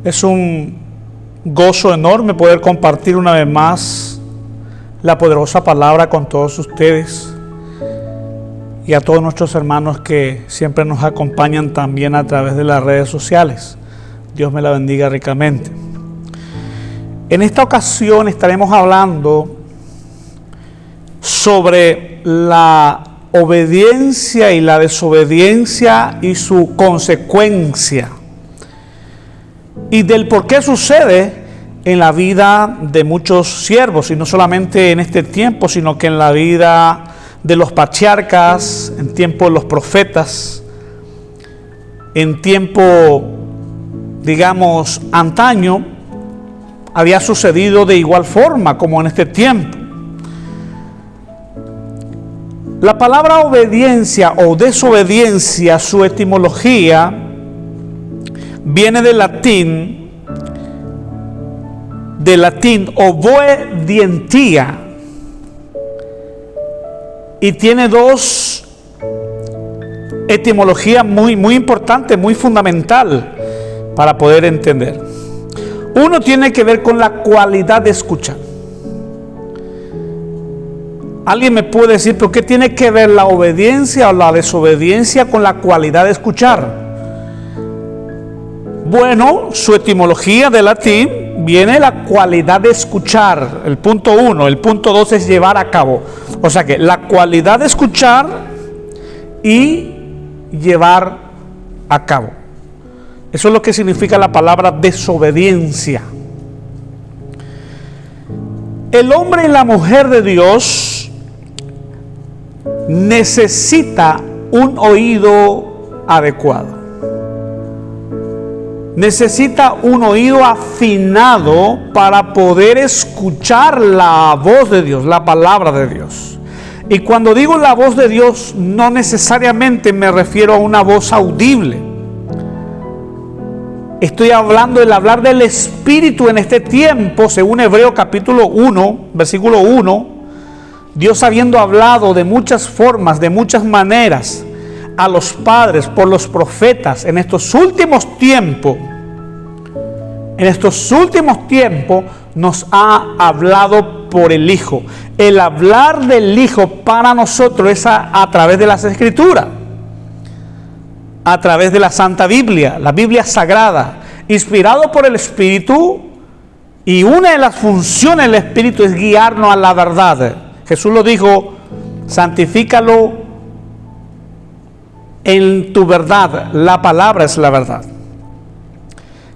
Es un gozo enorme poder compartir una vez más la poderosa palabra con todos ustedes y a todos nuestros hermanos que siempre nos acompañan también a través de las redes sociales. Dios me la bendiga ricamente. En esta ocasión estaremos hablando sobre la obediencia y la desobediencia y su consecuencia, y del por qué sucede en la vida de muchos siervos, y no solamente en este tiempo, sino que en la vida de los patriarcas, en tiempo de los profetas, en tiempo, digamos, antaño, había sucedido de igual forma como en este tiempo. La palabra obediencia o desobediencia, su etimología, viene del latín obedientia, y tiene dos etimologías muy importantes, muy fundamental para poder entender. Uno tiene que ver con la cualidad de escuchar. ¿Alguien me puede decir por qué tiene que ver la obediencia o la desobediencia con la cualidad de escuchar? Bueno, su etimología de latín viene la cualidad de escuchar, el punto 1. El punto 2 es llevar a cabo. O sea que la cualidad de escuchar y llevar a cabo. Eso es lo que significa la palabra desobediencia. El hombre y la mujer de Dios necesita un oído adecuado. Necesita un oído afinado para poder escuchar la voz de Dios, la palabra de Dios. Y cuando digo la voz de Dios, no necesariamente me refiero a una voz audible. Estoy hablando del hablar del Espíritu en este tiempo, según Hebreos capítulo 1, versículo 1. Dios, habiendo hablado de muchas formas, de muchas maneras, a los padres por los profetas, en estos últimos tiempos nos ha hablado por el Hijo. El hablar del Hijo para nosotros es a través de las Escrituras, a través de la Santa Biblia, la Biblia Sagrada, inspirado por el Espíritu, y una de las funciones del Espíritu es guiarnos a la verdad. Jesús lo dijo: santifícalo en tu verdad, la palabra es la verdad.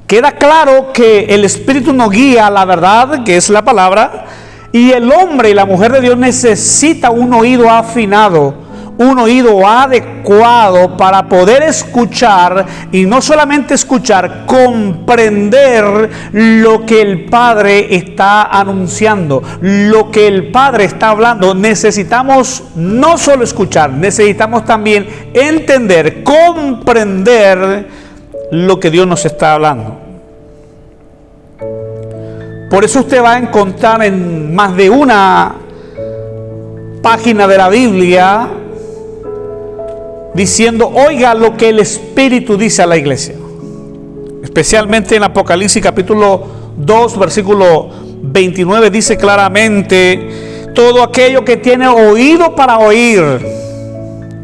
Queda claro que el Espíritu nos guía a la verdad, que es la palabra, y el hombre y la mujer de Dios necesita un oído afinado, un oído adecuado para poder escuchar, y no solamente escuchar, comprender lo que el Padre está anunciando, lo que el Padre está hablando. Necesitamos no solo escuchar, necesitamos también entender, comprender lo que Dios nos está hablando. Por eso usted va a encontrar en más de una página de la Biblia diciendo: oiga lo que el Espíritu dice a la iglesia. Especialmente en Apocalipsis capítulo 2 versículo 29 dice claramente: todo aquello que tiene oído para oír,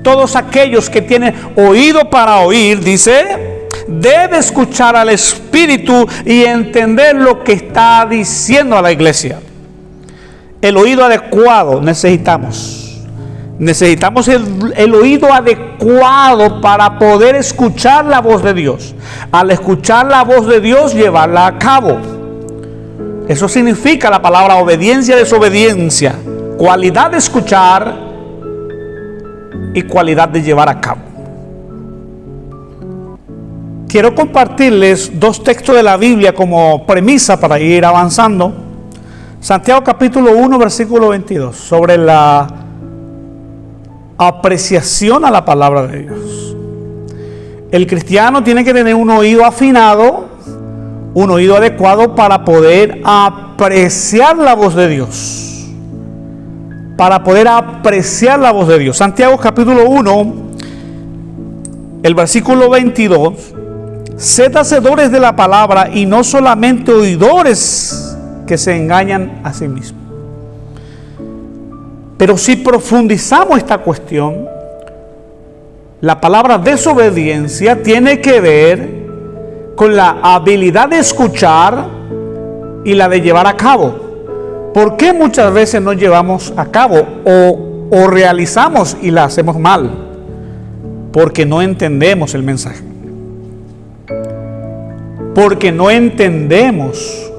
todos aquellos que tienen oído para oír, dice, debe escuchar al Espíritu y entender lo que está diciendo a la iglesia. El oído adecuado necesitamos el oído adecuado para poder escuchar la voz de Dios. Al escuchar la voz de Dios, llevarla a cabo. Eso significa la palabra obediencia, desobediencia, cualidad de escuchar y cualidad de llevar a cabo. Quiero compartirles dos textos de la Biblia como premisa para ir avanzando. Santiago capítulo 1 versículo 22, sobre la apreciación a la palabra de Dios. El cristiano tiene que tener un oído afinado, un oído adecuado para poder apreciar la voz de Dios. Para poder apreciar la voz de Dios. Santiago capítulo 1, el versículo 22, Sed hacedores de la palabra y no solamente oidores que se engañan a sí mismos. Pero si profundizamos esta cuestión, la palabra desobediencia tiene que ver con la habilidad de escuchar y la de llevar a cabo. ¿Por qué muchas veces no llevamos a cabo o realizamos y la hacemos mal? Porque no entendemos el mensaje. Porque no entendemos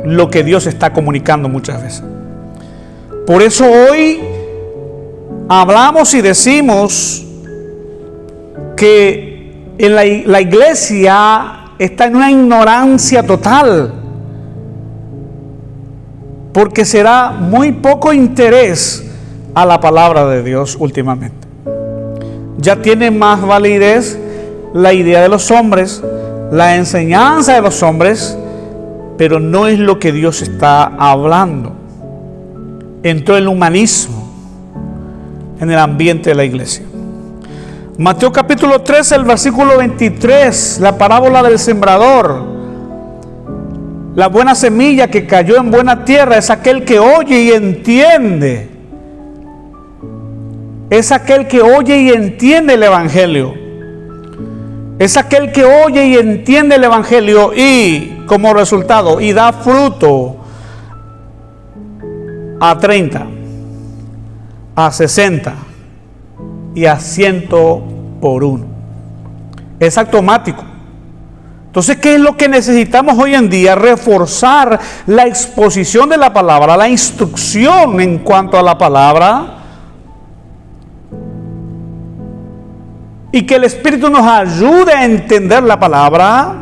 lo que Dios está comunicando muchas veces. Por eso hoy hablamos y decimos que la iglesia está en una ignorancia total, porque será muy poco interés a la palabra de Dios últimamente. Ya tiene más validez la idea de los hombres, la enseñanza de los hombres, pero no es lo que Dios está hablando. Entró el humanismo en el ambiente de la iglesia. Mateo capítulo 13, el versículo 23, la parábola del sembrador. La buena semilla que cayó en buena tierra es aquel que oye y entiende. Es aquel que oye y entiende el evangelio. Es aquel que oye y entiende el evangelio y como resultado y da fruto a 30, a 60 y a 100 por uno. Es automático. Entonces, ¿qué es lo que necesitamos hoy en día? Reforzar la exposición de la palabra, la instrucción en cuanto a la palabra, y que el Espíritu nos ayude a entender la palabra,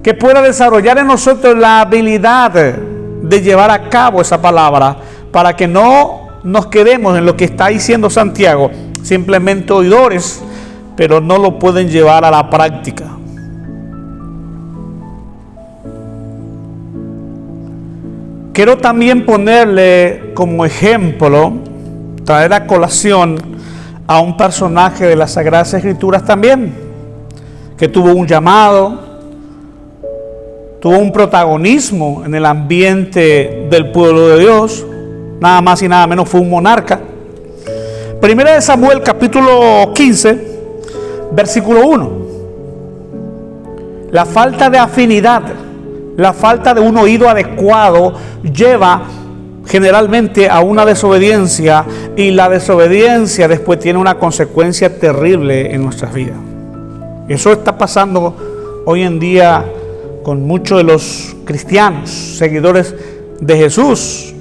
que pueda desarrollar en nosotros la habilidad de llevar a cabo esa palabra, para que no nos quedemos en lo que está diciendo Santiago, simplemente oidores, pero no lo pueden llevar a la práctica. Quiero también ponerle como ejemplo, traer a colación a un personaje de las Sagradas Escrituras también, que tuvo un llamado, tuvo un protagonismo en el ambiente del pueblo de Dios, nada más y nada menos fue un monarca. Primera de Samuel capítulo 15, versículo 1. La falta de afinidad, la falta de un oído adecuado lleva generalmente a una desobediencia, y la desobediencia después tiene una consecuencia terrible en nuestras vidas. Eso está pasando hoy en día con muchos de los cristianos, seguidores de Jesús.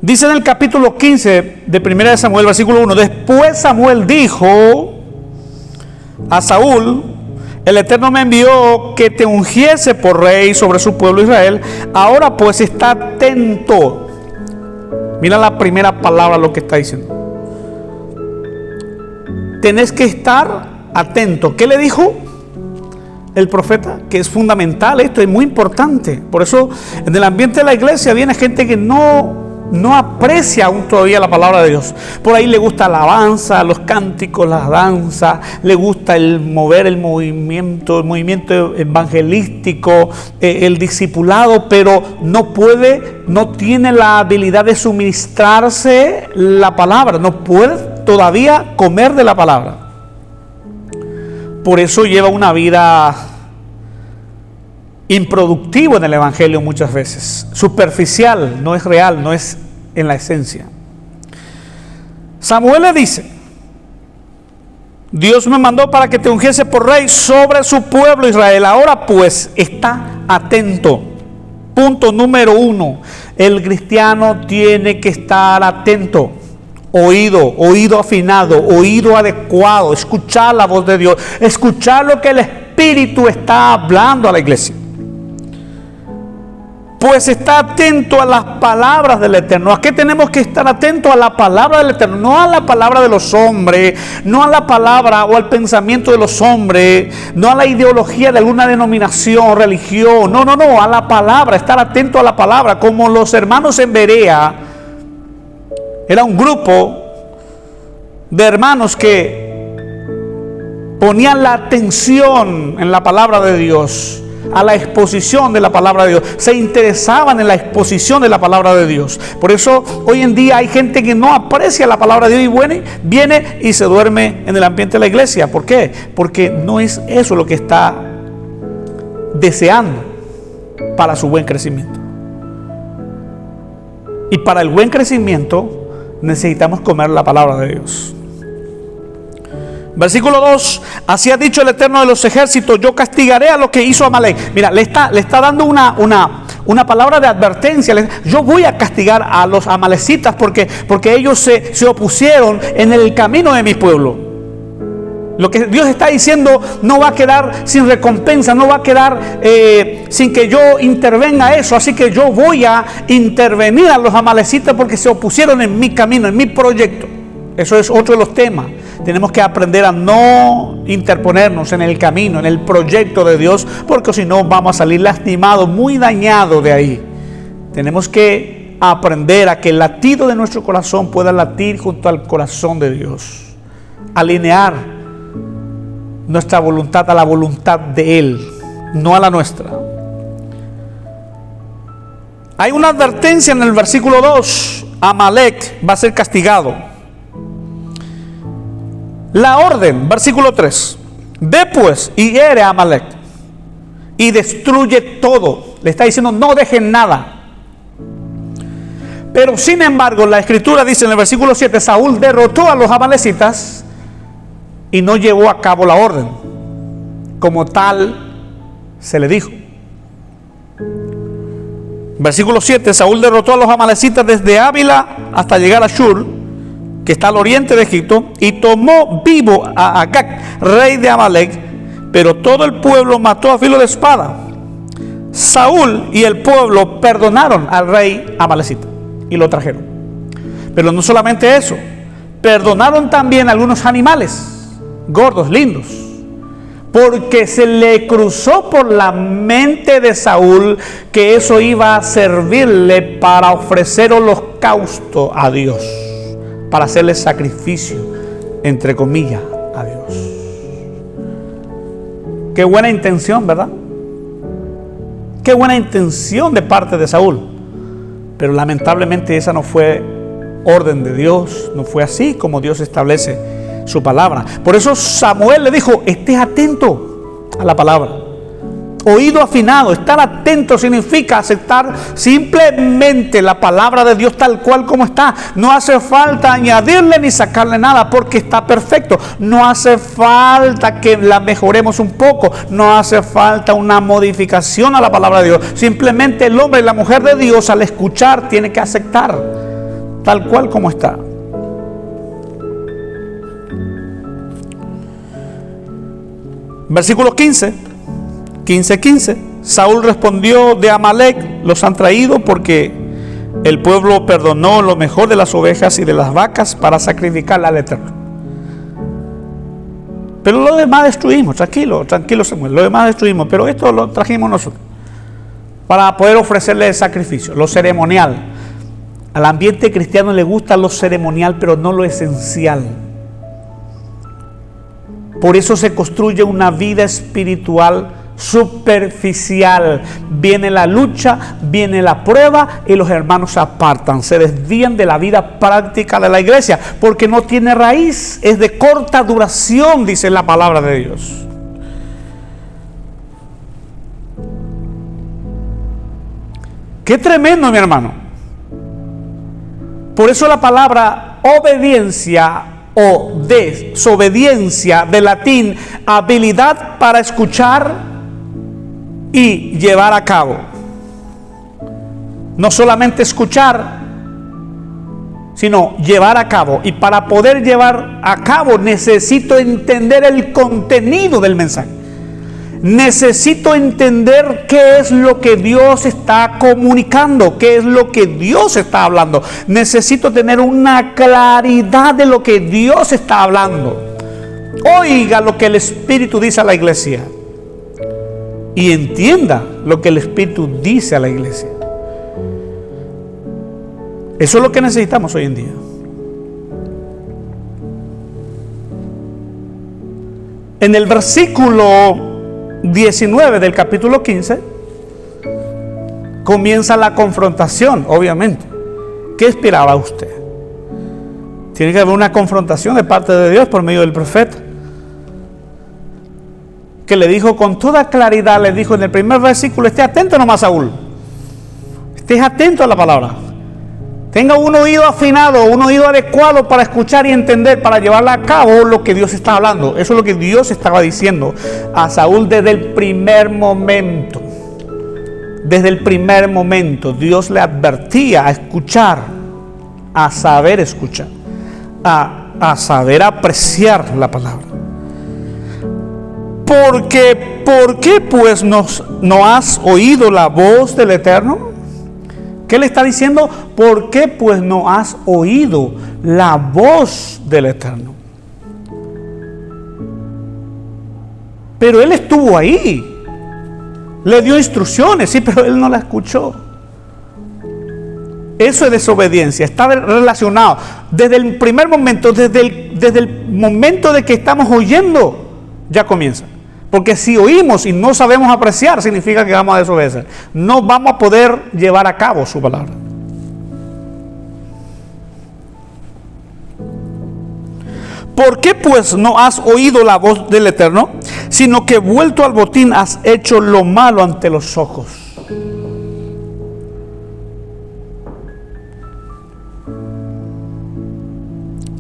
Dice en el capítulo 15 de 1 de Samuel, versículo 1, después Samuel dijo a Saúl: el Eterno me envió que te ungiese por rey sobre su pueblo Israel. Ahora pues está atento. Mira la primera palabra, lo que está diciendo. Tenés que estar atento. ¿Qué le dijo el profeta? Que es fundamental esto, es muy importante. Por eso en el ambiente de la iglesia viene gente que no aprecia aún todavía la palabra de Dios. Por ahí le gusta la alabanza, los cánticos, la danza, le gusta el movimiento evangelístico, el discipulado, pero no tiene la habilidad de suministrarse la palabra, no puede todavía comer de la palabra. Por eso lleva una vida improductivo en el evangelio muchas veces, superficial, no es real, no es en la esencia. Samuel le dice: Dios me mandó para que te ungiese por rey sobre su pueblo Israel. Ahora pues está atento. Punto número 1, el cristiano tiene que estar atento. Oído afinado, oído adecuado, escuchar la voz de Dios, escuchar lo que el Espíritu está hablando a la iglesia. Pues está atento a las palabras del Eterno. ¿A qué tenemos que estar atentos? A la palabra del Eterno, no a la palabra de los hombres, no a la palabra o al pensamiento de los hombres, no a la ideología de alguna denominación, religión, no, a la palabra, estar atento a la palabra, como los hermanos en Berea. Era un grupo de hermanos que ponían la atención en la palabra de Dios, a la exposición de la palabra de Dios, se interesaban en la exposición de la palabra de Dios. Por eso hoy en día hay gente que no aprecia la palabra de Dios y viene y se duerme en el ambiente de la iglesia. ¿Por qué? Porque no es eso lo que está deseando para su buen crecimiento. Y para el buen crecimiento necesitamos comer la palabra de Dios. Versículo 2: así ha dicho el Eterno de los ejércitos, yo castigaré a lo que hizo Amalek. Mira, le está dando una palabra de advertencia. Yo voy a castigar a los amalecitas porque ellos se opusieron en el camino de mi pueblo. Lo que Dios está diciendo no va a quedar sin recompensa, no va a quedar sin que yo intervenga eso. Así que yo voy a intervenir a los amalecitas porque se opusieron en mi camino, en mi proyecto. Eso es otro de los temas. Tenemos que aprender a no interponernos en el camino, en el proyecto de Dios, porque si no vamos a salir lastimados, muy dañados de ahí. Tenemos que aprender a que el latido de nuestro corazón pueda latir junto al corazón de Dios. Alinear nuestra voluntad a la voluntad de Él, no a la nuestra. Hay una advertencia en el versículo 2. Amalek va a ser castigado. La orden, versículo 3: ve pues y hiere a Amalek y destruye todo. Le está diciendo no dejen nada. Pero sin embargo la escritura dice en el versículo 7: Saúl derrotó a los amalecitas y no llevó a cabo la orden como tal se le dijo. Versículo 7: Saúl derrotó a los amalecitas desde Ávila hasta llegar a Shur, que está al oriente de Egipto, y tomó vivo a Agag, rey de Amalek, pero todo el pueblo mató a filo de espada. Saúl y el pueblo perdonaron al rey amalecita y lo trajeron. Pero no solamente eso, perdonaron también a algunos animales gordos, lindos, porque se le cruzó por la mente de Saúl que eso iba a servirle para ofrecer holocausto a Dios, para hacerle sacrificio, entre comillas, a Dios. Qué buena intención, ¿verdad? Qué buena intención de parte de Saúl. Pero lamentablemente esa no fue orden de Dios, no fue así como Dios establece su palabra. Por eso Samuel le dijo: estés atento a la palabra. Oído afinado, estar atento significa aceptar simplemente la palabra de Dios tal cual como está. No hace falta añadirle ni sacarle nada porque está perfecto. No hace falta que la mejoremos un poco. No hace falta una modificación a la palabra de Dios. Simplemente el hombre y la mujer de Dios al escuchar tiene que aceptar tal cual como está. Versículo 15. 15:15. Saúl respondió: de Amalek los han traído porque el pueblo perdonó lo mejor de las ovejas y de las vacas para sacrificarla al Eterno. Pero lo demás destruimos. Tranquilo Samuel, lo demás destruimos, pero esto lo trajimos nosotros para poder ofrecerle el sacrificio, lo ceremonial. Al ambiente cristiano le gusta lo ceremonial, pero no lo esencial. Por eso se construye una vida espiritual superficial. Viene la lucha, viene la prueba y los hermanos se apartan, se desvían de la vida práctica de la iglesia porque no tiene raíz, es de corta duración, dice la palabra de Dios. Qué tremendo, mi hermano. Por eso la palabra obediencia o desobediencia, de latín habilidad para escuchar y llevar a cabo. No solamente escuchar, sino llevar a cabo. Y para poder llevar a cabo necesito entender el contenido del mensaje. Necesito entender qué es lo que Dios está comunicando, qué es lo que Dios está hablando. Necesito tener una claridad de lo que Dios está hablando. Oiga lo que el Espíritu dice a la iglesia y entienda lo que el Espíritu dice a la iglesia. Eso es lo que necesitamos hoy en día. En el versículo 19 del capítulo 15 comienza la confrontación, obviamente. ¿Qué esperaba usted? Tiene que haber una confrontación de parte de Dios por medio del profeta, que le dijo con toda claridad, le dijo en el primer versículo: esté atento nomás, Saúl, estés atento a la palabra, tenga un oído afinado, un oído adecuado para escuchar y entender, para llevarla a cabo lo que Dios está hablando. Eso es lo que Dios estaba diciendo a Saúl desde el primer momento. Desde el primer momento Dios le advertía a escuchar, a saber escuchar, a saber apreciar la palabra. ¿Por qué pues no has oído la voz del Eterno? ¿Qué le está diciendo? ¿Por qué pues no has oído la voz del Eterno? Pero él estuvo ahí, le dio instrucciones, sí, pero él no la escuchó. Eso es desobediencia, está relacionado desde el primer momento, desde el momento de que estamos oyendo, ya comienza. Porque si oímos y no sabemos apreciar, significa que vamos a desobedecer. No vamos a poder llevar a cabo su palabra. ¿Por qué pues no has oído la voz del Eterno, sino que vuelto al botín has hecho lo malo ante los ojos?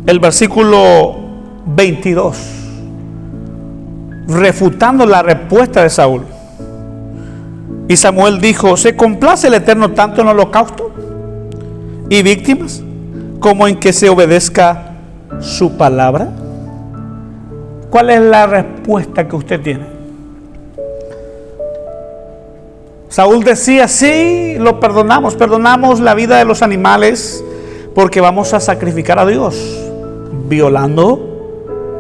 El versículo 22, refutando la respuesta de Saúl. Y Samuel dijo: ¿se complace el Eterno tanto en holocausto y víctimas como en que se obedezca su palabra? ¿Cuál es la respuesta que usted tiene? Saúl decía: sí, lo perdonamos la vida de los animales porque vamos a sacrificar a Dios, violando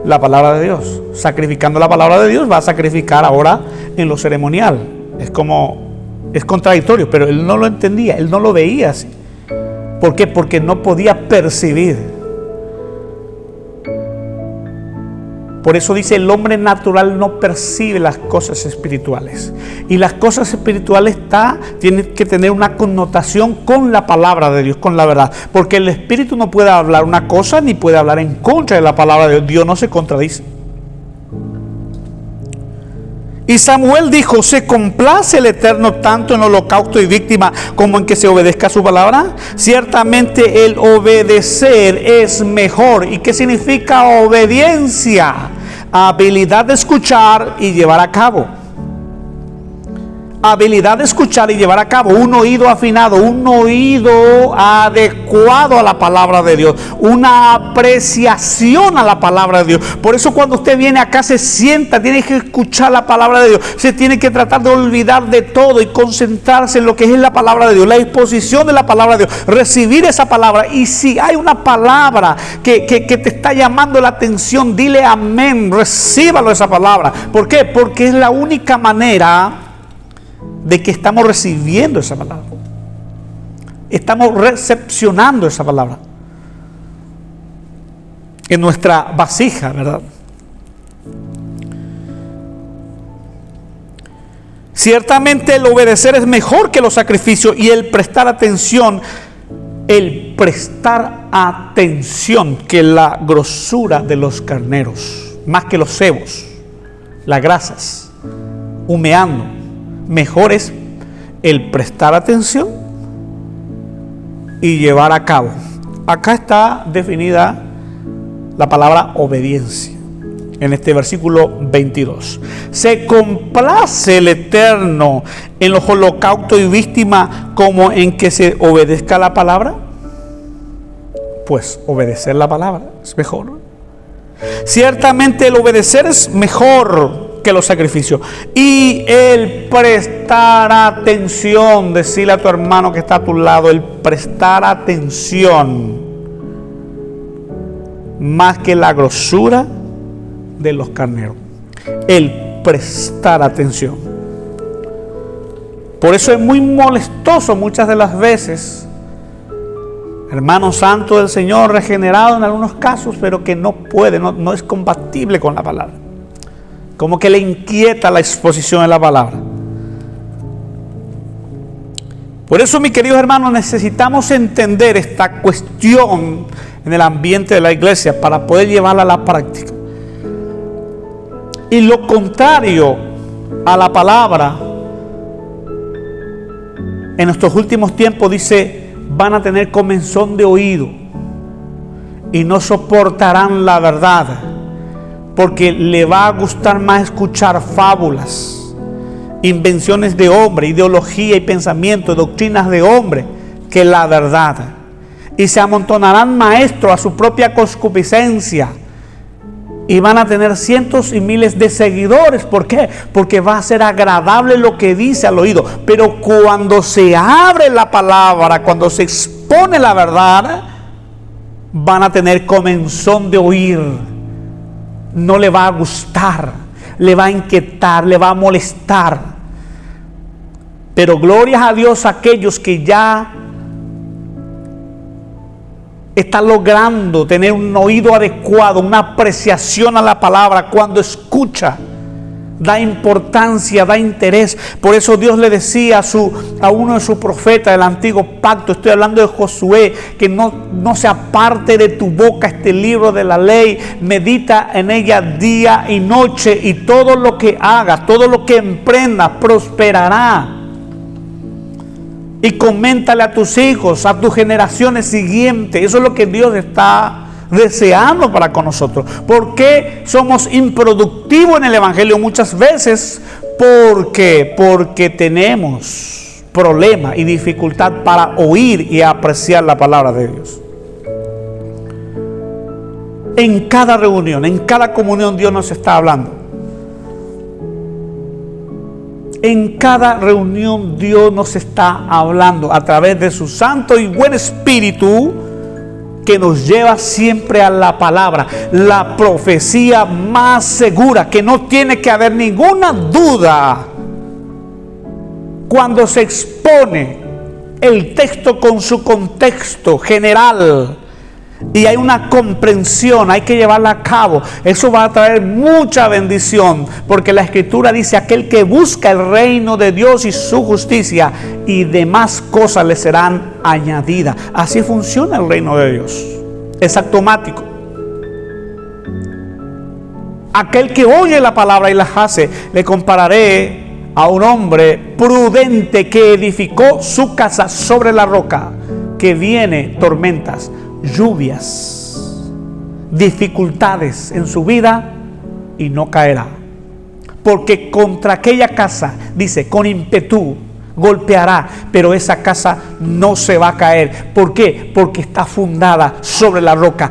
la palabra de Dios. Sacrificando la palabra de Dios, va a sacrificar ahora en lo ceremonial. Es contradictorio, pero él no lo entendía, él no lo veía así. ¿Por qué? Porque no podía percibir. Por eso dice: el hombre natural no percibe las cosas espirituales. Y las cosas espirituales tienen que tener una connotación con la palabra de Dios, con la verdad. Porque el espíritu no puede hablar una cosa ni puede hablar en contra de la palabra de Dios. Dios no se contradice. Y Samuel dijo: ¿se complace el Eterno tanto en holocausto y víctima como en que se obedezca su palabra? Ciertamente el obedecer es mejor. ¿Y qué significa obediencia? Habilidad de escuchar y llevar a cabo. Habilidad de escuchar y llevar a cabo. Un oído afinado, un oído adecuado a la palabra de Dios, una apreciación a la palabra de Dios. Por eso cuando usted viene acá, se sienta, tiene que escuchar la palabra de Dios, se tiene que tratar de olvidar de todo y concentrarse en lo que es la palabra de Dios, la exposición de la palabra de Dios, recibir esa palabra. Y si hay una palabra que te está llamando la atención, dile amén, recíbalo esa palabra. ¿Por qué? Porque es la única manera de que estamos recibiendo esa palabra, estamos recepcionando esa palabra en nuestra vasija, ¿verdad? Ciertamente el obedecer es mejor que los sacrificios, y el prestar atención que la grosura de los carneros, más que los cebos, las grasas, humeando. Mejor es el prestar atención y llevar a cabo. Acá está definida la palabra obediencia en este versículo 22. ¿Se complace el Eterno en los holocaustos y víctimas como en que se obedezca la palabra? Pues obedecer la palabra es mejor. Ciertamente el obedecer es mejor que los sacrificios, y el prestar atención, decirle a tu hermano que está a tu lado, el prestar atención, más que la grosura de los carneros, el prestar atención. Por eso es muy molestoso muchas de las veces, hermano santo del Señor, regenerado en algunos casos, pero que no puede, no es compatible con la palabra. como que le inquieta la exposición de la palabra. Por eso, mis queridos hermanos, necesitamos entender esta cuestión en el ambiente de la iglesia para poder llevarla a la práctica. Y lo contrario a la palabra, en nuestros últimos tiempos dice, van a tener comezón de oído y no soportarán la verdad, porque le va a gustar más escuchar fábulas, invenciones de hombre, ideología y pensamiento, doctrinas de hombre, que la verdad. Y se amontonarán maestros a su propia concupiscencia y van a tener cientos y miles de seguidores. ¿Por qué? Porque va a ser agradable lo que dice al oído. Pero cuando se abre la palabra, cuando se expone la verdad, van a tener comezón de oír. No le va a gustar, le va a inquietar, le va a molestar. Pero glorias a Dios a aquellos que ya están logrando tener un oído adecuado, una apreciación a la palabra. Cuando escucha, da importancia, da interés. Por eso Dios le decía a uno de sus profetas del antiguo pacto, estoy hablando de Josué, que no se aparte de tu boca este libro de la ley, medita en ella día y noche, y todo lo que hagas, todo lo que emprendas, prosperará. Y coméntale a tus hijos, a tus generaciones siguientes. Eso es lo que Dios está deseando para con nosotros. ¿Por qué somos improductivos en el evangelio muchas veces? Porque tenemos problema y dificultad para oír y apreciar la palabra de Dios. En cada reunión, en cada comunión, Dios nos está hablando. En cada reunión Dios nos está hablando a través de su Santo y buen Espíritu, que nos lleva siempre a la palabra, la profecía más segura, que no tiene que haber ninguna duda. Cuando se expone el texto con su contexto general y hay una comprensión, hay que llevarla a cabo, eso va a traer mucha bendición, porque la Escritura dice: aquel que busca el reino de Dios y su justicia, y demás cosas le serán añadidas. Así funciona el reino de Dios, es automático. Aquel que oye la palabra y las hace, le compararé a un hombre prudente que edificó su casa sobre la roca, que viene tormentas, lluvias, dificultades en su vida y no caerá, porque contra aquella casa, dice, con ímpetu golpeará, pero esa casa no se va a caer. ¿Por qué? Porque está fundada sobre la roca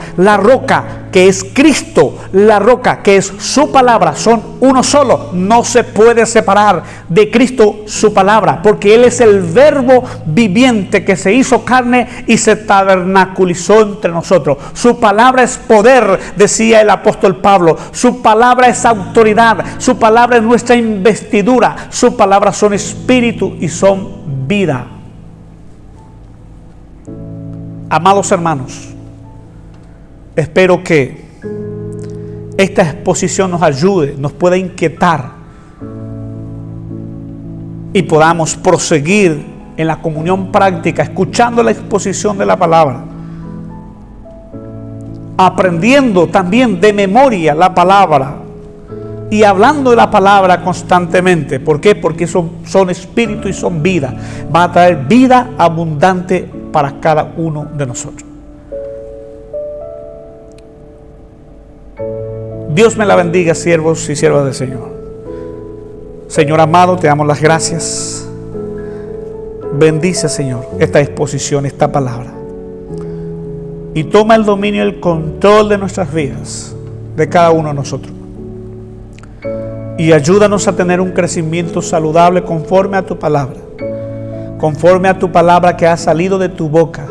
que es Cristo, la roca que es su palabra, son uno solo. No se puede separar de Cristo su palabra, porque Él es el verbo viviente que se hizo carne y se tabernaculizó entre nosotros. Su palabra es poder, decía el apóstol Pablo. Su palabra es autoridad, su palabra es nuestra investidura, su palabra son espíritu y son vida. Amados hermanos, espero que esta exposición nos ayude, nos pueda inquietar y podamos proseguir en la comunión práctica, escuchando la exposición de la palabra, aprendiendo también de memoria la palabra y hablando de la palabra constantemente. ¿Por qué? Porque son espíritu y son vida. Va a traer vida abundante para cada uno de nosotros. Dios me la bendiga, siervos y siervas del Señor. Señor amado, te damos las gracias. Bendice, Señor, esta exposición, esta palabra. Y toma el dominio y el control de nuestras vidas, de cada uno de nosotros. Y ayúdanos a tener un crecimiento saludable conforme a tu palabra. Conforme a tu palabra que ha salido de tu boca.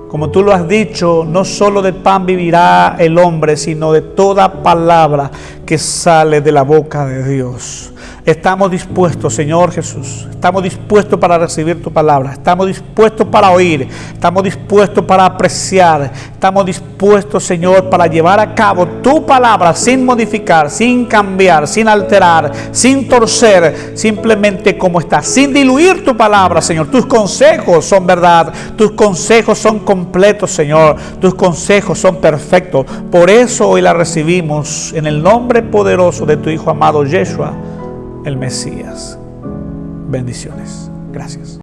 Como tú lo has dicho, no solo de pan vivirá el hombre, sino de toda palabra que sale de la boca de Dios. Estamos dispuestos, Señor Jesús. Estamos dispuestos para recibir tu palabra. Estamos dispuestos para oír. Estamos dispuestos para apreciar. Estamos dispuestos, Señor, para llevar a cabo tu palabra sin modificar, sin cambiar, sin alterar, sin torcer, simplemente como está, sin diluir tu palabra, Señor. Tus consejos son verdad. Tus consejos son completos, Señor. Tus consejos son perfectos. Por eso hoy la recibimos en el nombre poderoso de tu Hijo amado Yeshua, el Mesías. Bendiciones. Gracias.